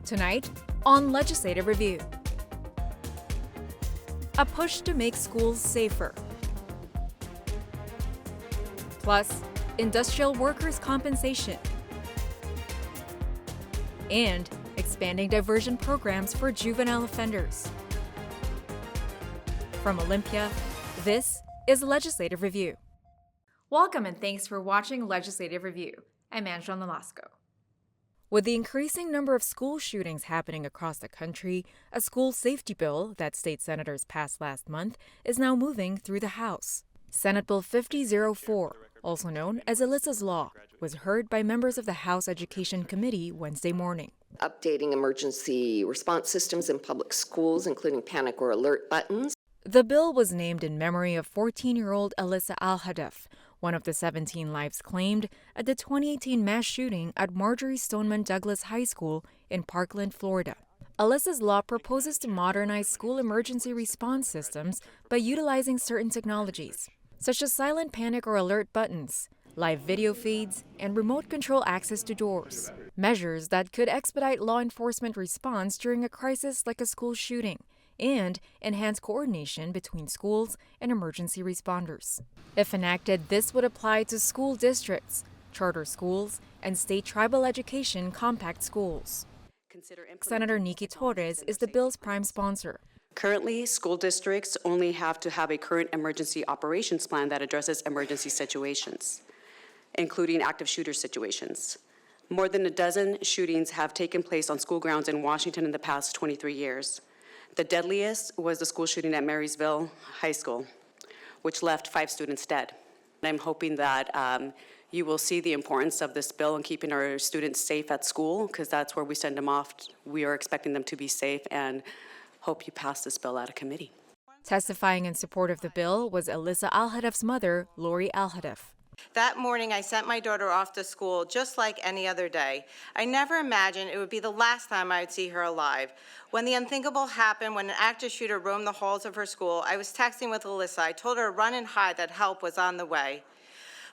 Tonight, on Legislative Review. A push to make schools safer. Plus, industrial workers' compensation. And expanding diversion programs for juvenile offenders. From Olympia, this is Legislative Review. Welcome and thanks for watching Legislative Review. I'm Angela Nolasco. With the increasing number of school shootings happening across the country, a school safety bill that state senators passed last month is now moving through the House. Senate Bill 5004, also known as Alyssa's Law, was heard by members of the House Education Committee Wednesday morning. Updating emergency response systems in public schools, including panic or alert buttons. The bill was named in memory of 14-year-old Alyssa Al-Hadaf, one of the 17 lives claimed at the 2018 mass shooting at Marjory Stoneman Douglas High School in Parkland, Florida. Alyssa's Law proposes to modernize school emergency response systems by utilizing certain technologies, such as silent panic or alert buttons, live video feeds, and remote control access to doors. Measures that could expedite law enforcement response during a crisis like a school shooting and enhance coordination between schools and emergency responders. If enacted, this would apply to school districts, charter schools, and state tribal education compact schools. Senator Nikki Torres is the bill's prime sponsor. Currently, school districts only have to have a current emergency operations plan that addresses emergency situations, including active shooter situations. More than a dozen shootings have taken place on school grounds in Washington in the past 23 years. The deadliest was the school shooting at Marysville High School, which left 5 students dead. I'm hoping that you will see the importance of this bill in keeping our students safe at school, because that's where we send them off. We are expecting them to be safe, and hope you pass this bill out of committee. Testifying in support of the bill was Alyssa Al-Hadaf's mother, Lori Al-Hadaf. That morning, I sent my daughter off to school just like any other day. I never imagined it would be the last time I would see her alive. When the unthinkable happened, when an active shooter roamed the halls of her school, I was texting with Alyssa. I told her to run and hide, that help was on the way.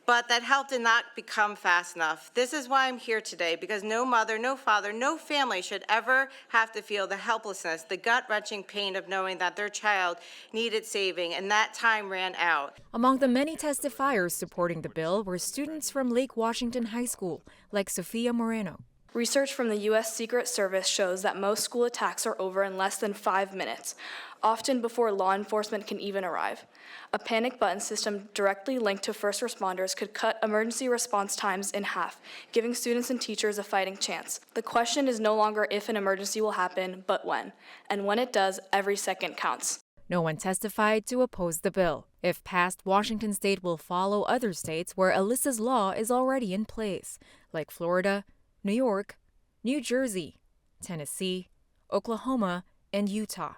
But that help did not become fast enough. This is why I'm here today, because no mother, no father, no family should ever have to feel the helplessness, the gut-wrenching pain of knowing that their child needed saving, and that time ran out. Among the many testifiers supporting the bill were students from Lake Washington High School, like Sofia Moreno. Research from the U.S. Secret Service shows that most school attacks are over in less than 5 minutes, often before law enforcement can even arrive. A panic button system directly linked to first responders could cut emergency response times in half, giving students and teachers a fighting chance. The question is no longer if an emergency will happen, but when. And when it does, every second counts. No one testified to oppose the bill. If passed, Washington state will follow other states where Alyssa's Law is already in place, like Florida, New York, New Jersey, Tennessee, Oklahoma, and Utah.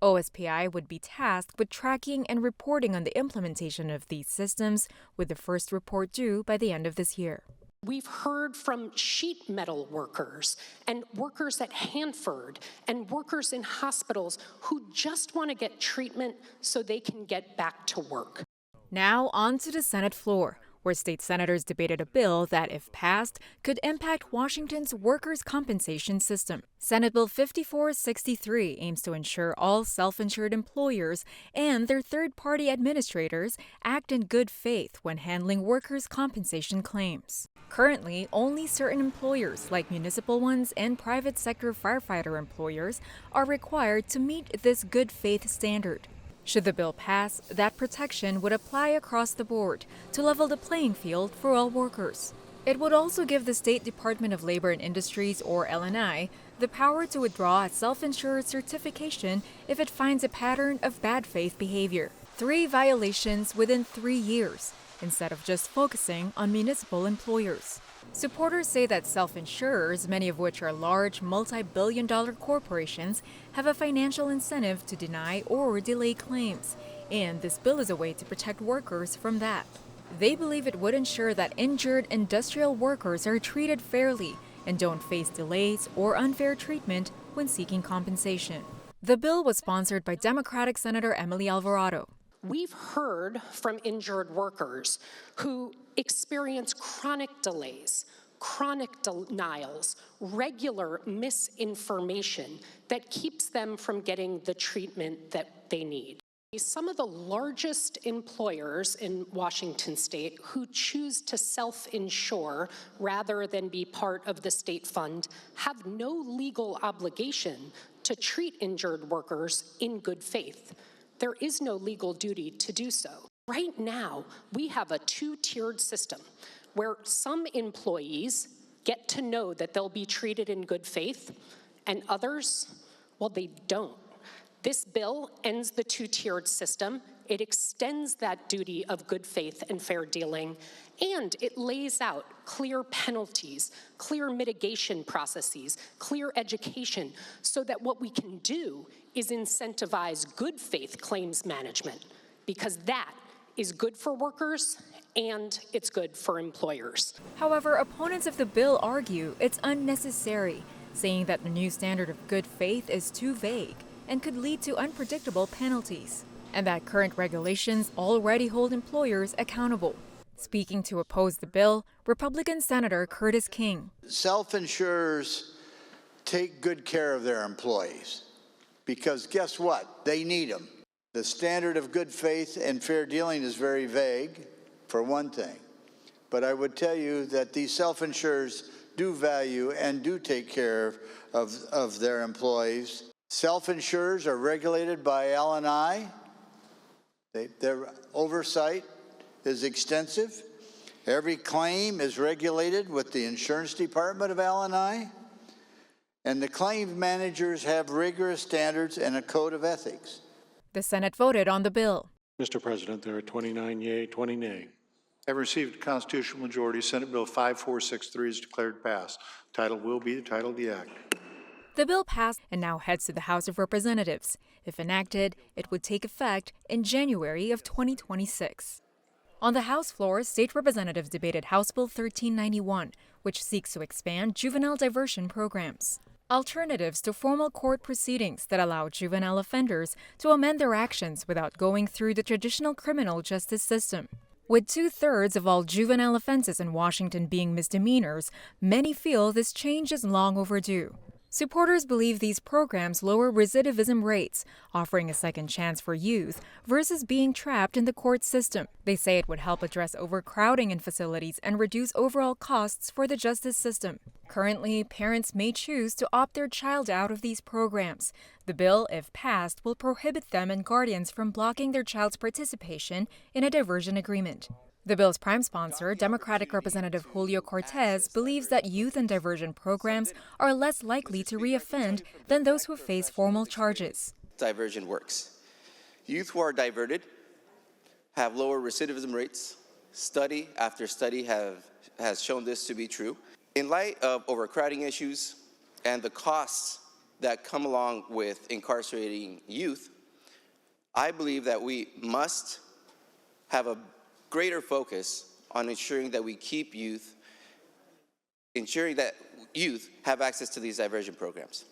OSPI would be tasked with tracking and reporting on the implementation of these systems, with the first report due by the end of this year. We've heard from sheet metal workers and workers at Hanford and workers in hospitals who just want to get treatment so they can get back to work. Now on to the Senate floor, where state senators debated a bill that, if passed, could impact Washington's workers' compensation system. Senate Bill 5463 aims to ensure all self-insured employers and their third-party administrators act in good faith when handling workers' compensation claims. Currently, only certain employers, like municipal ones and private sector firefighter employers, are required to meet this good faith standard. Should the bill pass, that protection would apply across the board to level the playing field for all workers. It would also give the State Department of Labor and Industries, or LNI, the power to withdraw a self-insured certification if it finds a pattern of bad faith behavior. 3 violations within 3 years, instead of just focusing on municipal employers. Supporters say that self-insurers, many of which are large, multi-billion-dollar corporations, have a financial incentive to deny or delay claims, and this bill is a way to protect workers from that. They believe it would ensure that injured industrial workers are treated fairly and don't face delays or unfair treatment when seeking compensation. The bill was sponsored by Democratic Senator Emily Alvarado. We've heard from injured workers who experience chronic delays, chronic denials, regular misinformation that keeps them from getting the treatment that they need. Some of the largest employers in Washington state who choose to self-insure rather than be part of the state fund have no legal obligation to treat injured workers in good faith. There is no legal duty to do so. Right now, we have a two-tiered system where some employees get to know that they'll be treated in good faith, and others, well, they don't. This bill ends the two-tiered system. It extends that duty of good faith and fair dealing, and it lays out clear penalties, clear mitigation processes, clear education, so that what we can do is incentivize good faith claims management, because that is good for workers and it's good for employers. However, opponents of the bill argue it's unnecessary, saying that the new standard of good faith is too vague and could lead to unpredictable penalties, and that current regulations already hold employers accountable. Speaking to oppose the bill, Republican Senator Curtis King. Self-insurers take good care of their employees because guess what? They need them. The standard of good faith and fair dealing is very vague, for one thing. But I would tell you that these self-insurers do value and do take care of their employees. Self-insurers are regulated by L&I. Their oversight is extensive. Every claim is regulated with the insurance department of L&I. And the claim managers have rigorous standards and a code of ethics. The Senate voted on the bill. Mr. President, there are 29 yea, 20 nay. Have received a constitutional majority. Senate Bill 5463 is declared passed. Title will be the title of the act. The bill passed and now heads to the House of Representatives. If enacted, it would take effect in January of 2026. On the House floor, state representatives debated House Bill 1391, which seeks to expand juvenile diversion programs. Alternatives to formal court proceedings that allow juvenile offenders to amend their actions without going through the traditional criminal justice system. With 2/3 of all juvenile offenses in Washington being misdemeanors, many feel this change is long overdue. Supporters believe these programs lower recidivism rates, offering a second chance for youth versus being trapped in the court system. They say it would help address overcrowding in facilities and reduce overall costs for the justice system. Currently, parents may choose to opt their child out of these programs. The bill, if passed, will prohibit them and guardians from blocking their child's participation in a diversion agreement. The bill's prime sponsor, Democratic Representative Julio Cortez, believes that youth in diversion programs are less likely to reoffend than those who face formal charges. Diversion works. Youth who are diverted have lower recidivism rates. Study after study has shown this to be true. In light of overcrowding issues and the costs that come along with incarcerating youth, I believe that we must have a greater focus on ensuring that youth have access to these diversion programs.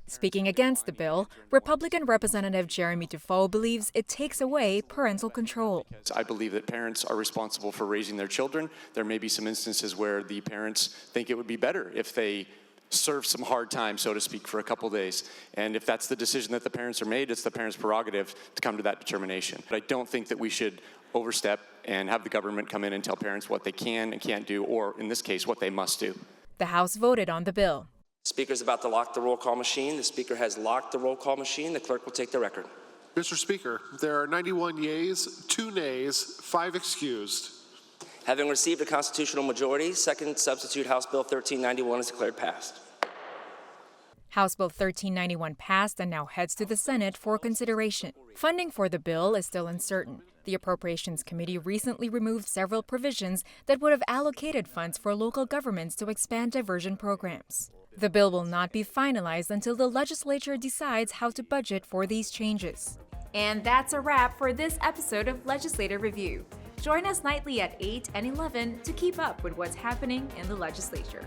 Speaking against the bill, Republican Representative Jeremy Defoe believes it takes away parental control. I believe that parents are responsible for raising their children. There may be some instances where the parents think it would be better if they serve some hard time, so to speak, for a couple days. And if that's the decision that the parents are made, it's the parents' prerogative to come to that determination. But I don't think that we should overstep and have the government come in and tell parents what they can and can't do, or in this case, what they must do. The House voted on the bill. The Speaker's about to lock the roll call machine. The Speaker has locked the roll call machine. The clerk will take the record. Mr. Speaker, there are 91 yeas, 2 nays, 5 excused. Having received a constitutional majority, second substitute House Bill 1391 is declared passed. House Bill 1391 passed and now heads to the Senate for consideration. Funding for the bill is still uncertain. The Appropriations Committee recently removed several provisions that would have allocated funds for local governments to expand diversion programs. The bill will not be finalized until the legislature decides how to budget for these changes. And that's a wrap for this episode of Legislative Review. Join us nightly at 8 and 11 to keep up with what's happening in the legislature.